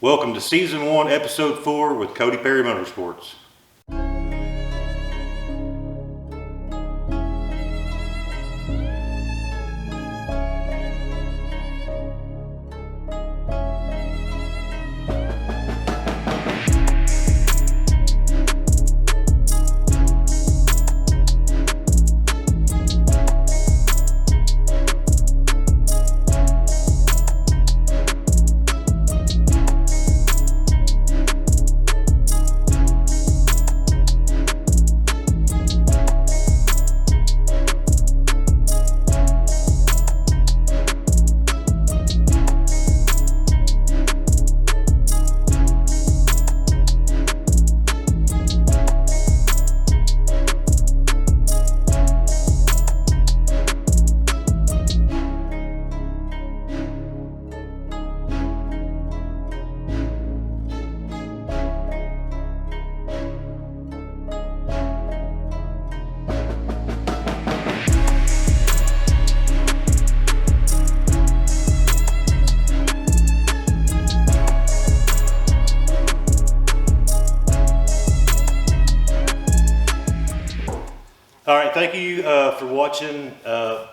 Welcome to Season 1, Episode 4 with Cody Perry Motorsports. All right, thank you for watching.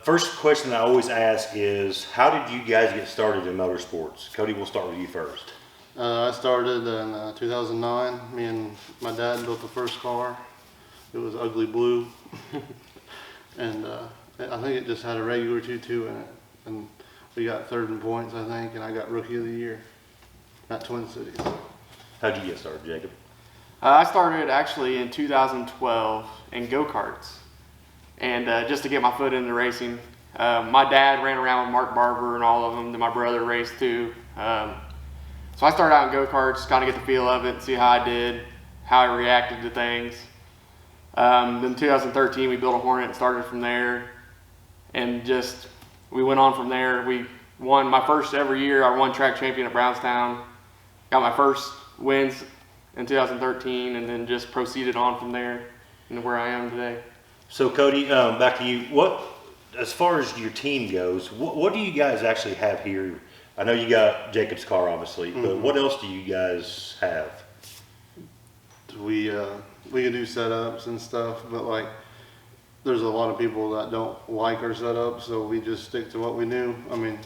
First question I always ask is, how did you guys get started in motorsports? Cody, we'll start with you first. I started in 2009. Me and my dad built the first car. It was ugly blue. And I think it just had a regular 2.2 in it. And we got third in points, I think, and I got Rookie of the Year at Twin Cities. How'd you get started, Jacob? I started actually in 2012 in go-karts, and just to get my foot into racing. My dad ran around with Mark Barber and all of them, then my brother raced too. So I started out in go-karts, kind of get the feel of it, see how I did, how I reacted to things. Then 2013 we built a Hornet and started from there, and just we went on from there. We won my first ever year. I won track champion at Brownstown, got my first wins in 2013, and then just proceeded on from there into where I am today. So Cody, back to you. What, as far as your team goes, what do you guys actually have here? I know you got Jacob's car, obviously, but what else do you guys have? We can do setups and stuff, but like there's a lot of people that don't like our setup, so we just stick to what we knew. I mean,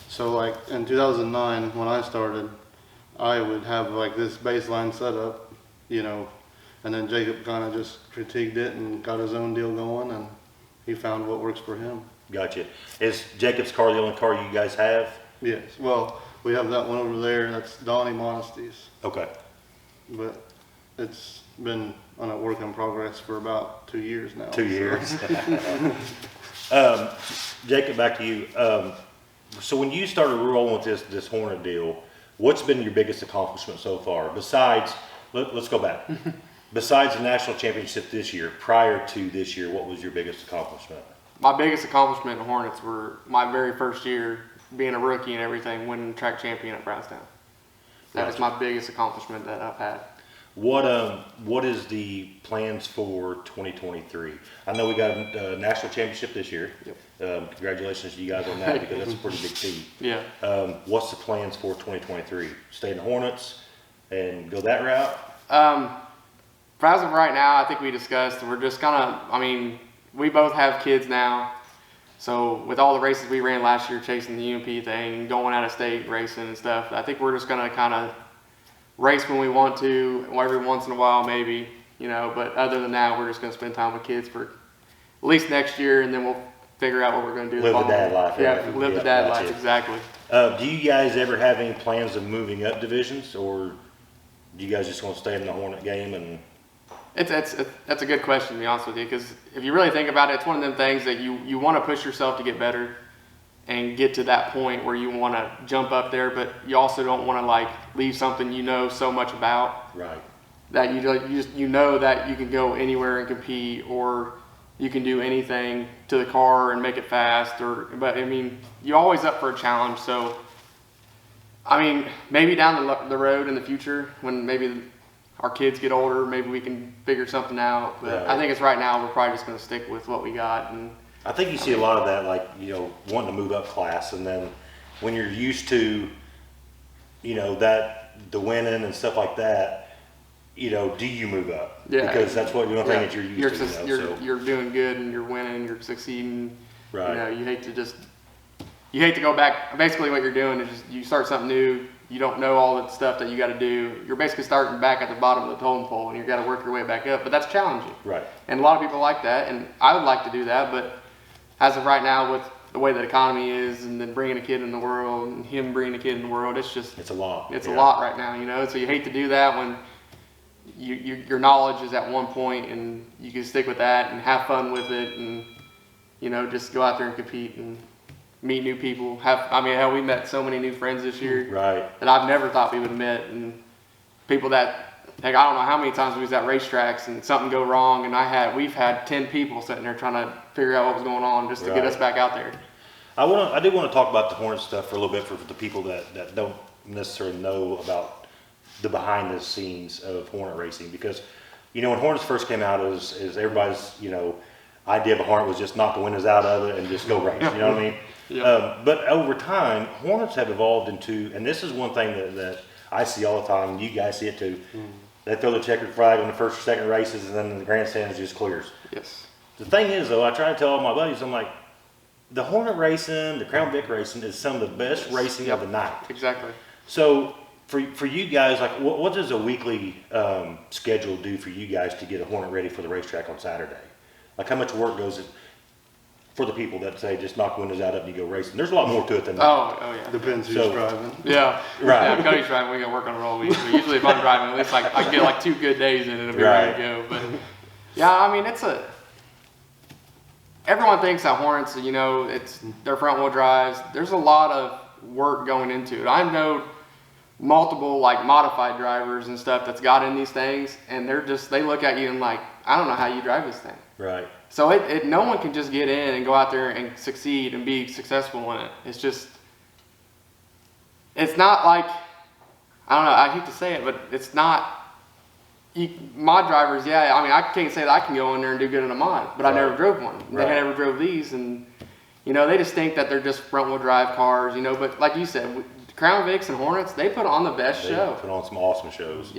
so like in 2009 when I started, I would have like this baseline setup, you know, and then Jacob kind of just critiqued it and got his own deal going, and he found what works for him. Gotcha. Is Jacob's car the only car you guys have? Yes. Well, we have that one over there. That's Donnie Monasty's. Okay. But it's been on a work in progress for about 2 years now. 2 years. Jacob, back to you. So when you started rolling with this Hornet deal, what's been your biggest accomplishment so far? Besides, let's go back. Besides the national championship this year, prior to this year, what was your biggest accomplishment? My biggest accomplishment in Hornets were my very first year being a rookie and everything, winning track champion at Brownstown. That was my biggest accomplishment that I've had. What is the plans for 2023? I know we got a national championship this year. Yep. Congratulations to you guys on that, because that's a pretty big feat. Yeah. What's the plans for 2023? Stay in the Hornets and go that route? For as of right now, I think we discussed, we're just kind of, I mean, we both have kids now. So with all the races we ran last year, chasing the UMP thing, going out of state racing and stuff, I think we're just going to kind of race when we want to, every once in a while maybe, you know, but other than that, we're just going to spend time with kids for at least next year, and then we'll figure out what we're going to do. Live the dad life. Yeah, right? live the dad life, exactly. Do you guys ever have any plans of moving up divisions, or do you guys just want to stay in the Hornet game? And That's a good question, to be honest with you, because if you really think about it, it's one of them things that you want to push yourself to get better and get to that point where you want to jump up there, but you also don't want to like leave something you know so much about. Right. That you know that you can go anywhere and compete, or you can do anything to the car and make it fast, but I mean, you're always up for a challenge. So I mean, maybe down the road in the future, when maybe our kids get older, maybe we can figure something out. But Right. I think it's right now we're probably just going to stick with what we got. And I think you see a lot of that, like, you know, wanting to move up class, and then when you're used to that the winning and stuff like that, do you move up? Yeah. Because that's what the only thing that you're You're used to. you're doing good and you're winning, you're succeeding. Right. You hate to go back. Basically, what you're doing is just you start something new. You don't know all the stuff that you got to do. You're basically starting back at the bottom of the totem pole, and you got to work your way back up. But that's challenging. Right. And a lot of people like that, and I would like to do that. But as of right now, with the way the economy is, and then bringing a kid in the world, and him bringing a kid in the world, it's a lot. It's a lot right now, So you hate to do that when your knowledge is at one point, and you can stick with that and have fun with it, and just go out there and compete and meet new people. Hell, we met so many new friends this year, Right. that I've never thought we would have met, and people that, I don't know how many times we was at racetracks and something go wrong, and we've had 10 people sitting there trying to figure out what was going on just to get us back out there. I did want to talk about the Hornet stuff for a little bit for the people that don't necessarily know about the behind the scenes of Hornet racing, because when Hornets first came out, is everybody's idea of a Hornet was just knock the windows out of it and just go race. You know what I mean? Yeah. But over time, Hornets have evolved into, and this is one thing that I see all the time, and you guys see it too. They throw the checkered flag on the first or second races, and then the grandstands just clears. Yes. The thing is, though, I try to tell all my buddies, I'm like, the Hornet racing, the Crown Vic racing is some of the best racing of the night. Exactly. So for you guys, like, what does a weekly schedule do for you guys to get a Hornet ready for the racetrack on Saturday? Like, how much work goes it for the people that say just knock windows out and you go racing? There's a lot more to it than that. Oh yeah. Depends who's So- driving. Yeah. Right. Yeah, Cody's driving, we got to work on it all week. But usually if I'm driving, at least I can get 2 good days in and it'll be ready to go. But yeah, everyone thinks that Hornets, it's their front wheel drives. There's a lot of work going into it. I know multiple modified drivers and stuff that's got in these things, and they look at you and I don't know how you drive this thing. Right. So no one can just get in and go out there and succeed and be successful in it. It's not like, I don't know, I hate to say it, but it's not, mod drivers, I can't say that I can go in there and do good in a mod, but I never drove one. They never drove these, and, they just think that they're just front wheel drive cars, but like you said, Crown Vics and Hornets, they put on the best show. Put on some awesome shows.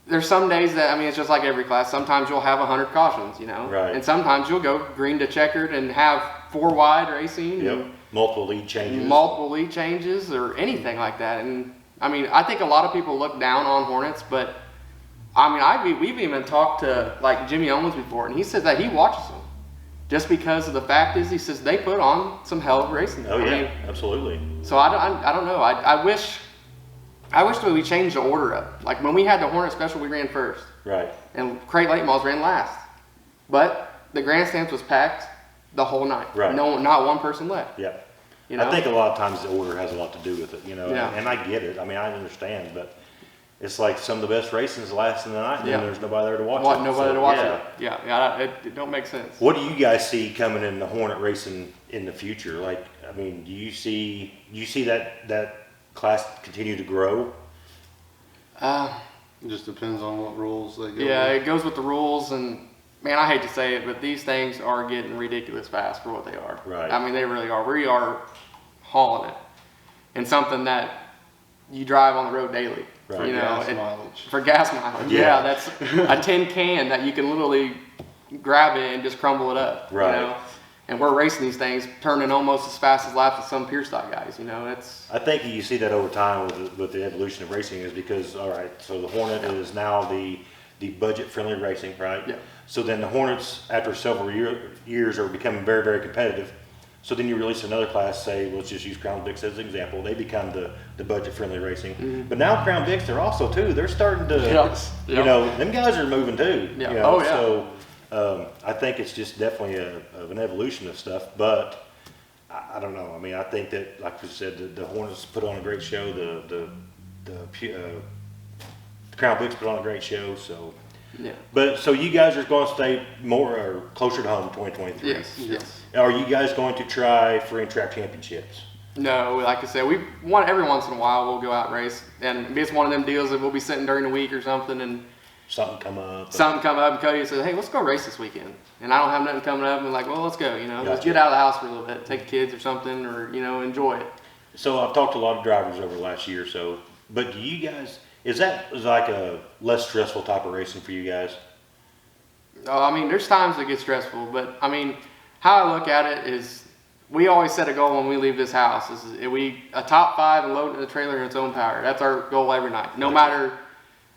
There's some days that, it's just like every class. Sometimes you'll have 100 cautions, Right. And sometimes you'll go green to checkered and have 4 wide racing. Yep. And Multiple lead changes. multiple lead changes or anything like that. And I think a lot of people look down on Hornets, but we've even talked to Jimmy Owens before, and he says that he watches them. Just because of the fact is, he says they put on some hell of racing. Oh yeah, absolutely. So I don't know. I wish that we changed the order up. Like when we had the Hornet Special, we ran first. Right. And Crate Late Models ran last. But the grandstands was packed the whole night. Right. Not one person left. Yeah. I think a lot of times the order has a lot to do with it, Yeah. and I get it. I understand, but it's like some of the best racing's last in the night, and then there's nobody there to watch it. Nobody to watch yeah. it. Yeah, it don't make sense. What do you guys see coming in the Hornet racing in the future? Do you see that class continue to grow? It just depends on what rules they go Yeah, with. it goes with the rules, and man, I hate to say it, but these things are getting ridiculous fast for what they are. Right. They really are. We are hauling it, and something that you drive on the road daily. Right. Gas mileage. For gas mileage. Yeah. Yeah, that's a tin can that you can literally grab it and just crumble it up. Right. And we're racing these things, turning almost as fast as laps as some pure stock guys. It's. I think you see that over time with the evolution of racing is because, all right, so the Hornet is now the budget-friendly racing, right? Yeah. So then the Hornets, after several years, are becoming very, very competitive. So then you release another class, say, let's just use Crown Vics as an example. They become the budget-friendly racing. Mm-hmm. But now Crown Vics, they're also, too, they're starting to, them guys are moving, too. Yeah. Oh, yeah. So I think it's just definitely an evolution of stuff. But I don't know. I think that, like you said, the Hornets put on a great show. The Crown Vics put on a great show. So, Yeah. But so you guys are going to stay more or closer to home in 2023. Yes. Are you guys going to try free and track championships? No, like I said, every once in a while we'll go out and race, and it's one of them deals that we'll be sitting during the week or something, and Something come up. and Cody says, "Hey, let's go race this weekend," and I don't have nothing coming up, and like, well, let's go, let's Gotcha. get out of the house for a little bit, take the kids or something, or enjoy it. So I've talked to a lot of drivers over the last year or so, but do you guys, is that like a less stressful type of racing for you guys? I mean, there's times it gets stressful, but I mean, how I look at it is we always set a goal when we leave this house. Is a top 5 and load the trailer in its own power. That's our goal every night. No matter,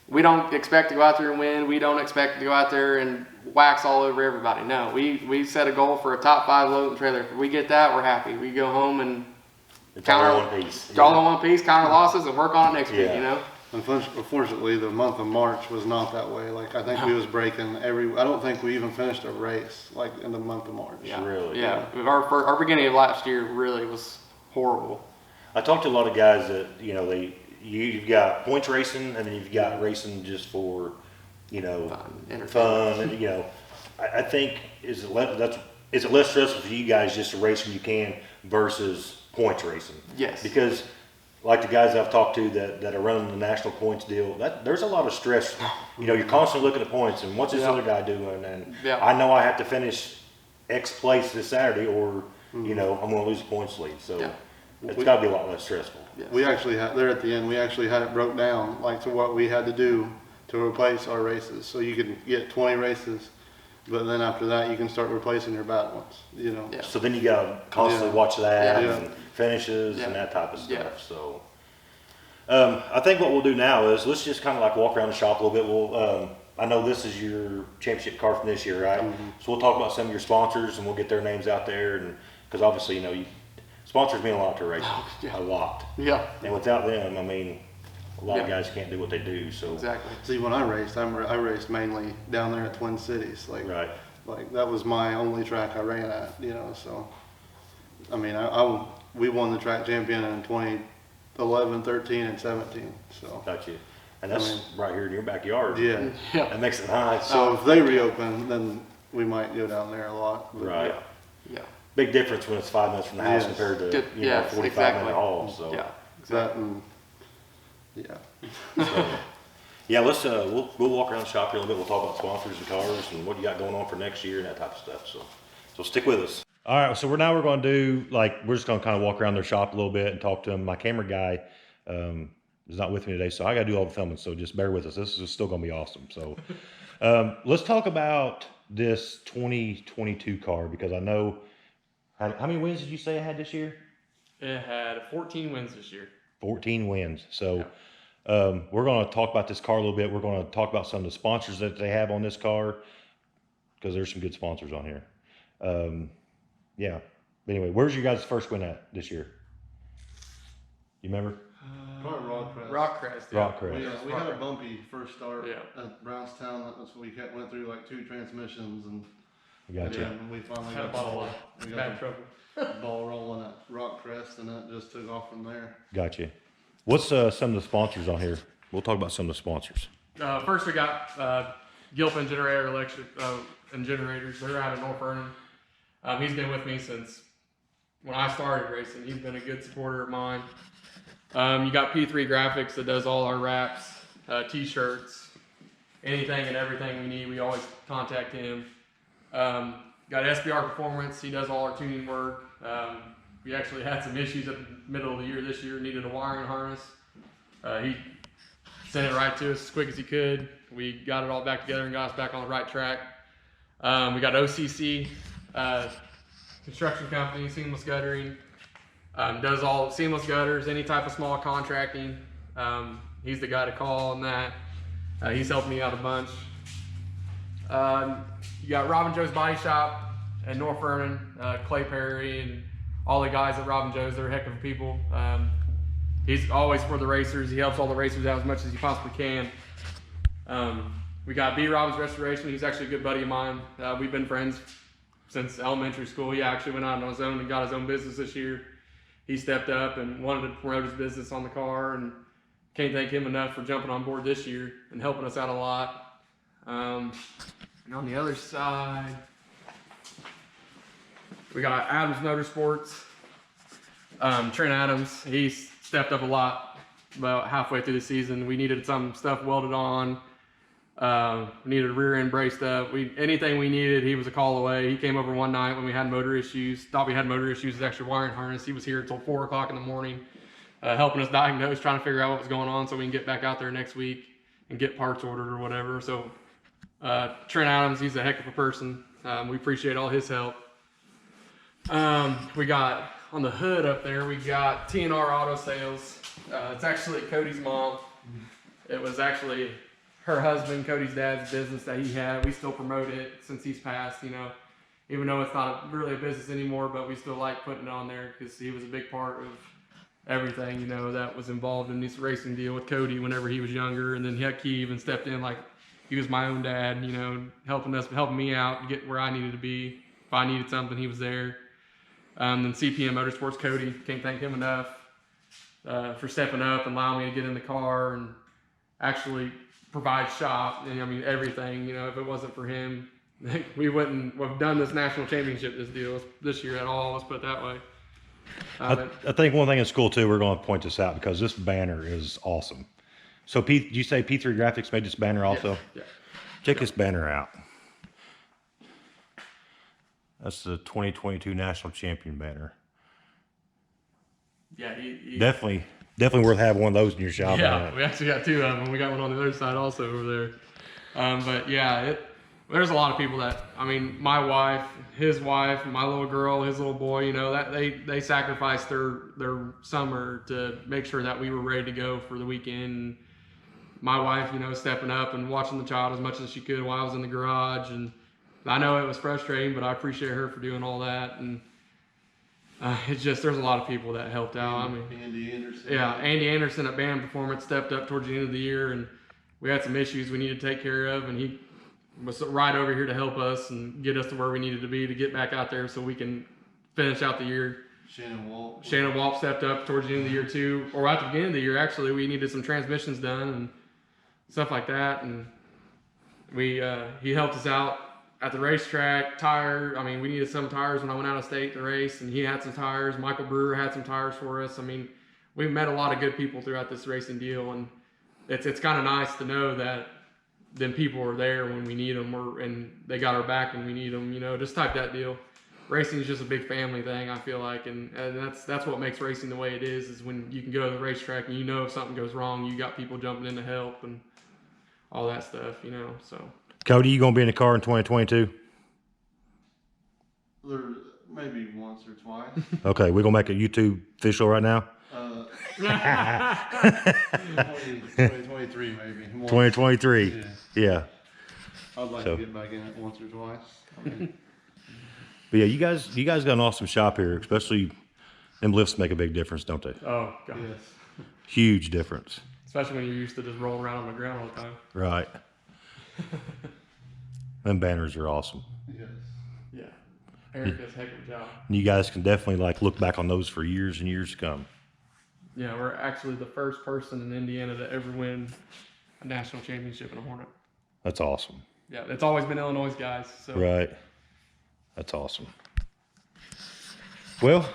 we don't expect to go out there and win. We don't expect to go out there and wax all over everybody. No, we set a goal for a top 5 load and trailer. If we get that, we're happy. We go home and It's all in one piece. It's all in one piece, count our losses, and work on it next week, you know? Unfortunately, the month of March was not that way. Like, I think we was breaking I don't think we even finished a race, like, in the month of March. Yeah. Really? Yeah. Our beginning of last year really was horrible. I talked to a lot of guys that, you know, you've got points racing and then you've got racing just for, you know, fun and, you know, I think is it less stressful for you guys just to race when you can versus points racing? Yes. Because like the guys I've talked to that are running the national points deal, there's a lot of stress. You know, you're constantly looking at points and what's this other guy doing? And I know I have to finish X place this Saturday or, you know, I'm going to lose a points lead. So it's got to be a lot less stressful. Yes. We actually had, there at the end, we actually had it broke down, like, to what we had to do to replace our races. So you could get 20 races, but then after that, you can start replacing your bad ones, you know? Yeah. So then you got to constantly watch that Yeah. and finishes and that type of stuff. Yeah. So I think what we'll do now is let's just kind of like walk around the shop a little bit. We'll, I know this is your championship car from this year, right? So we'll talk about some of your sponsors and we'll get their names out there. And because obviously, you know, sponsors mean a lot to racing, a lot. Yeah. And without them, I mean, a lot of guys can't do what they do. So Exactly. See, when I raced, I raced mainly down there at Twin Cities. Like, right. like that was my only track I ran at, you know, so. I mean, we won the track champion in 2011, 13, and 17, so. Got you. And that's right here in your backyard. Yeah. Yeah. That makes it nice. So if they reopen, then we might go down there a lot. But Right. Yeah. Big difference when it's 5 minutes from the house Yes. compared to, Good. you know, Yes, 45-minute haul. So. Yeah. That Exactly. and, yeah. So, yeah, let's we'll walk around the shop here a little bit. We'll talk about sponsors and cars and what you got going on for next year and that type of stuff. So stick with us. All right, so we're going to do we're just going to kind of walk around their shop a little bit and talk to them. My camera guy is not with me today, so I got to do all the filming. So just bear with us. This is still going to be awesome. So let's talk about this 2022 car because I know how many wins did you say it had this year? It had 14 wins this year. 14 wins. So we're going to talk about this car a little bit. We're going to talk about some of the sponsors that they have on this car because there's some good sponsors on here. Yeah. But anyway, where's your guys' first win at this year? You remember? Probably Rockcrest. Rockcrest. Yeah. Rockcrest. We had a bumpy first start Yeah. at Brownstown. That's when we went through like 2 transmissions and Gotcha. and we finally Had a got bottle of we bad got trouble. the ball rolling at Rockcrest and that just took off from there. Gotcha. What's some of the sponsors on here? We'll talk about some of the sponsors. First, we got Gilpin Generator Electric and Generators. They're out of North Vernon. He's been with me since when I started racing. He's been a good supporter of mine. You got P3 Graphics that does all our wraps, t-shirts, anything and everything we need. We always contact him. Got SBR Performance. He does all our tuning work. We actually had some issues at the middle of the year this year. Needed a wiring harness. He sent it right to us as quick as he could. We got it all back together and got us back on the right track. We got OCC construction company, seamless guttering. Does all seamless gutters, any type of small contracting. He's the guy to call on that. He's helped me out a bunch. You got Robin Joe's Body Shop in North Vernon, Clay Perry, and all the guys at Robin Joe's. They're a heck of people. He's always for the racers. He helps all the racers out as much as he possibly can. We got B. Robbins Restoration. He's actually a good buddy of mine. We've been friends since elementary school. He actually went out on his own and got his own business this year. He stepped up and wanted to promote his business on the car, and can't thank him enough for jumping on board this year and helping us out a lot. And on the other side, we got Adams Motorsports. Trent Adams, he stepped up a lot about halfway through the season. We needed some stuff welded on. We needed a rear end braced up. Anything we needed, he was a call away. He came over one night when we had motor issues. Thought we had motor issues with extra wiring harness. He was here until 4 o'clock in the morning, helping us diagnose, trying to figure out what was going on so we can get back out there next week and get parts ordered or whatever. So Trent Adams, he's a heck of a person. We appreciate all his help. We got on the hood up there, we got TNR Auto Sales. It's actually Cody's mom. It was actually her husband, Cody's dad's business that he had. We still promote it since he's passed, you know, even though it's not really a business anymore, but we still like putting it on there because he was a big part of everything, you know, that was involved in this racing deal with Cody whenever he was younger. And then heck, he even stepped in like he was my own dad, you know, helping me out, get where I needed to be. If I needed something, he was there. Then CPM Motorsports, Cody, can't thank him enough for stepping up and allowing me to get in the car and actually provide shop. And I mean, everything, you know, if it wasn't for him, we wouldn't have done this national championship, this year at all. Let's put it that way. I think one thing that's cool too, we're going to point this out because this banner is awesome. So Pete, did you say P3 Graphics made this banner also? Yeah. Check this banner out. That's the 2022 national champion banner. Yeah, he Definitely worth having one of those in your shop. Yeah, we actually got 2 of them. We got one on the other side also over there. But yeah, there's a lot of people that, I mean, my wife, his wife, my little girl, his little boy, you know, that they sacrificed their summer to make sure that we were ready to go for the weekend. My wife, you know, stepping up and watching the child as much as she could while I was in the garage. And I know it was frustrating, but I appreciate her for doing all that. And it's just, there's a lot of people that helped out. I mean, Andy Anderson. yeah, Andy Anderson at Band Performance stepped up towards the end of the year, and we had some issues we needed to take care of, and he was right over here to help us and get us to where we needed to be to get back out there so we can finish out the year. Shannon Walt. Shannon Walt stepped up towards the end of the year too, or at the beginning of the year actually. We needed some transmissions done and stuff like that, and he helped us out at the racetrack. I mean, we needed some tires when I went out of state to race, and he had some tires. Michael Brewer had some tires for us. I mean, we met a lot of good people throughout this racing deal, and it's kind of nice to know that then people are there when we need them, and they got our back when we need them. You know, just type that deal. Racing is just a big family thing, I feel like, and that's what makes racing the way it is when you can go to the racetrack and you know if something goes wrong, you got people jumping in to help and all that stuff, you know. So Cody, you gonna be in the car in 2022? There, maybe once or twice. Okay, we're gonna make it YouTube official right now. 2023 maybe. 2023. Yeah. I'd like So- to get back in it once or twice. I mean, But yeah, you guys got an awesome shop here, especially them lifts make a big difference, don't they? oh god, yes. Huge difference. especially when you're used to just rolling around on the ground all the time. Right. Them banners are awesome. Yes. Yeah, Eric does a heck of a job. And you guys can definitely like look back on those for years and years to come. Yeah, we're actually the first person in Indiana to ever win a national championship in a Hornet. That's awesome. Yeah, it's always been Illinois guys. So Right. That's awesome. Well,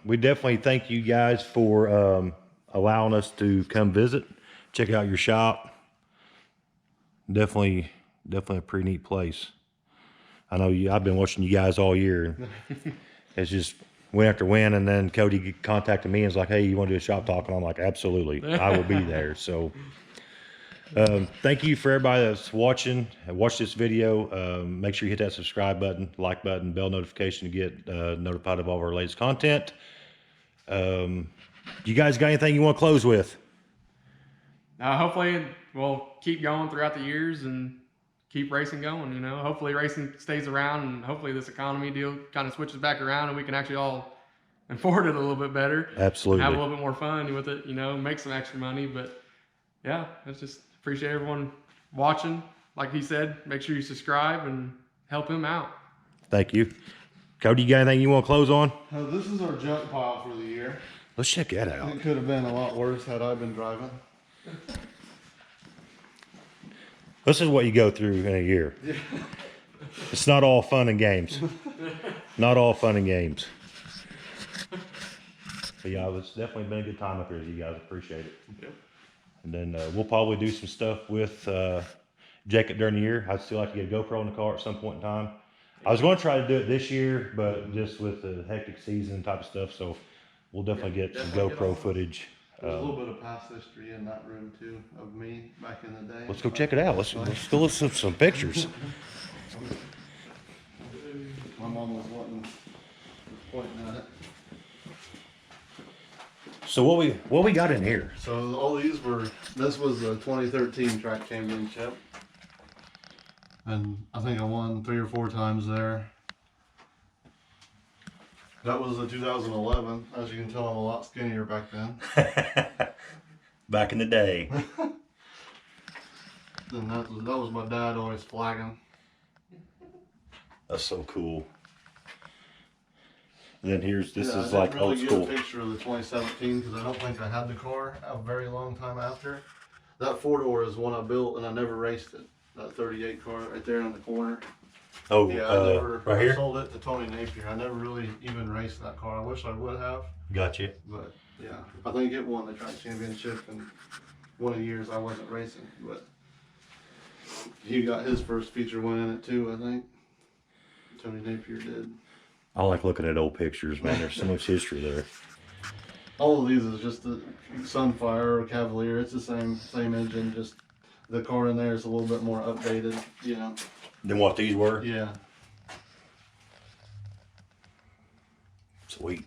we definitely thank you guys for allowing us to come visit, check out your shop. Definitely a pretty neat place. I know I've been watching you guys all year. It's just win after win, and then Cody contacted me and was like, "Hey, you want to do a shop talk?" And I'm like, "Absolutely, I will be there." So, thank you for everybody that's watching and watch this video. Make sure you hit that subscribe button, like button, bell notification to get notified of all of our latest content. You guys got anything you want to close with? hopefully we'll keep going throughout the years and keep racing going. You know, hopefully racing stays around, and hopefully this economy deal kind of switches back around, and we can actually all afford it a little bit better. Absolutely. Have a little bit more fun with it. You know, make some extra money. But yeah, it's just appreciate everyone watching. Like he said, make sure you subscribe and help him out. Thank you. Cody, you got anything you want to close on? This is our junk pile for the year. Let's check that out. It could have been a lot worse had I been driving. This is what you go through in a year. It's not all fun and games. Not all fun and games. But yeah, it's definitely been a good time up here. You guys appreciate it. Yep. And then we'll probably do some stuff with jack it during the year. I'd still like to get a GoPro in the car at some point in time. I was going to try to do it this year, but just with the hectic season type of stuff, so we'll definitely get some definitely get GoPro on. footage. There's a little bit of past history in that room too of me back in the day. Let's go check it out. Let's go listen to some pictures. My mom was was pointing at it. So what we got in here? So all these were, this was the 2013 track championship. And I think I won 3 or 4 times there. That was the 2011. As you can tell, I'm a lot skinnier back then. Back in the day. Then that was my dad always flagging. That's so cool. And then this I is didn't like really old get school. a picture of the 2017 because I don't think I had the car a very long time after. That 4-door is one I built and I never raced it. That 38 car right there in the corner. Oh, Yeah, I never right I here. sold it to Tony Napier. I never really even raced that car. I wish I would have, Gotcha. but yeah, I think it won the track championship in one of the years I wasn't racing. But he got his first feature win in it too, I think. Tony Napier did. I like looking at old pictures, man. There's so much history there. All of these is just the Sunfire or Cavalier. It's the same engine, just the car in there is a little bit more updated, you know. Then what these were? Yeah. Sweet.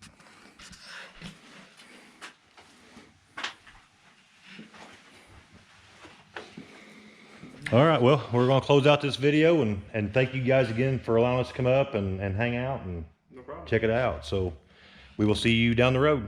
All right, well, we're going to close out this video and thank you guys again for allowing us to come up and hang out and No problem. check it out. So we will see you down the road.